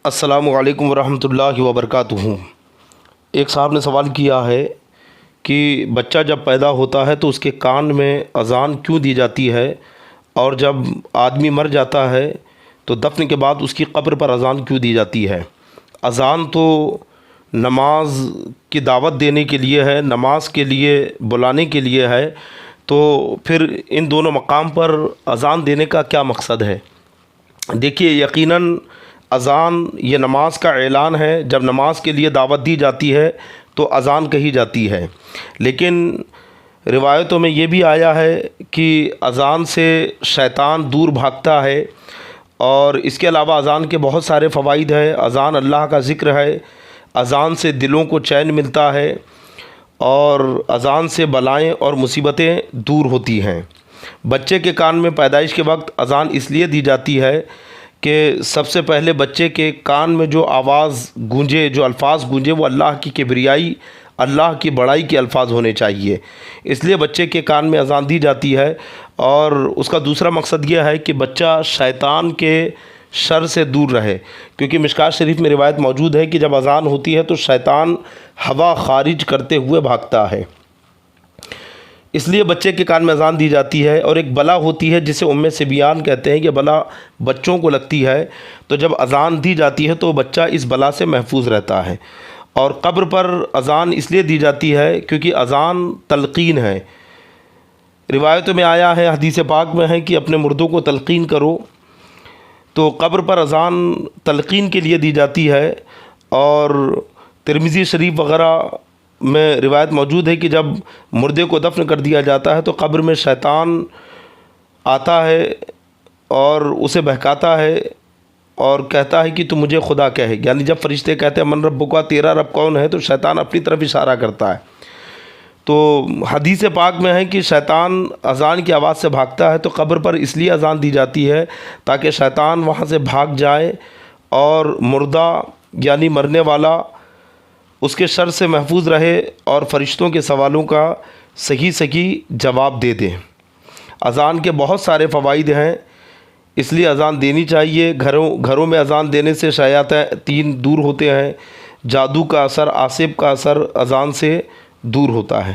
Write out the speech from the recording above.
السلام علیکم ورحمۃ اللہ وبرکاتہ۔ ایک صاحب نے سوال کیا ہے کہ بچہ جب پیدا ہوتا ہے تو اس کے کان میں اذان کیوں دی جاتی ہے، اور جب آدمی مر جاتا ہے تو دفن کے بعد اس کی قبر پر اذان کیوں دی جاتی ہے؟ اذان تو نماز کی دعوت دینے کے لیے ہے، نماز کے لیے بلانے کے لیے ہے، تو پھر ان دونوں مقام پر اذان دینے کا کیا مقصد ہے؟ دیکھیے، یقیناً اذان یہ نماز کا اعلان ہے۔ جب نماز کے لیے دعوت دی جاتی ہے تو اذان کہی جاتی ہے، لیکن روایتوں میں یہ بھی آیا ہے کہ اذان سے شیطان دور بھاگتا ہے، اور اس کے علاوہ اذان کے بہت سارے فوائد ہیں۔ اذان اللہ کا ذکر ہے، اذان سے دلوں کو چین ملتا ہے، اور اذان سے بلائیں اور مصیبتیں دور ہوتی ہیں۔ بچے کے کان میں پیدائش کے وقت اذان اس لیے دی جاتی ہے کہ سب سے پہلے بچے کے کان میں جو آواز گونجے، جو الفاظ گونجے، وہ اللہ کی کبریائی، اللہ کی بڑائی کے الفاظ ہونے چاہیے۔ اس لیے بچے کے کان میں اذان دی جاتی ہے، اور اس کا دوسرا مقصد یہ ہے کہ بچہ شیطان کے شر سے دور رہے، کیونکہ مشکوٰۃ شریف میں روایت موجود ہے کہ جب اذان ہوتی ہے تو شیطان ہوا خارج کرتے ہوئے بھاگتا ہے۔ اس لیے بچے کے کان میں اذان دی جاتی ہے۔ اور ایک بلا ہوتی ہے جسے ام صبیان کہتے ہیں، کہ بلا بچوں کو لگتی ہے، تو جب اذان دی جاتی ہے تو بچہ اس بلا سے محفوظ رہتا ہے۔ اور قبر پر اذان اس لیے دی جاتی ہے کیونکہ اذان تلقین ہے۔ روایتوں میں آیا ہے، حدیث پاک میں ہے کہ اپنے مردوں کو تلقین کرو، تو قبر پر اذان تلقین کے لیے دی جاتی ہے۔ اور ترمذی شریف وغیرہ میں روایت موجود ہے کہ جب مردے کو دفن کر دیا جاتا ہے تو قبر میں شیطان آتا ہے اور اسے بہکاتا ہے اور کہتا ہے کہ تو مجھے خدا کہے، یعنی جب فرشتے کہتے ہیں من ربک، تیرا رب کون ہے، تو شیطان اپنی طرف اشارہ کرتا ہے۔ تو حدیث پاک میں ہے کہ شیطان اذان کی آواز سے بھاگتا ہے، تو قبر پر اس لیے اذان دی جاتی ہے تاکہ شیطان وہاں سے بھاگ جائے اور مردہ یعنی مرنے والا اس کے شر سے محفوظ رہے اور فرشتوں کے سوالوں کا صحیح جواب دے دیں۔ اذان کے بہت سارے فوائد ہیں، اس لیے اذان دینی چاہیے۔ گھروں میں اذان دینے سے شیاطین دور ہوتے ہیں، جادو کا اثر، عاصب کا اثر اذان سے دور ہوتا ہے۔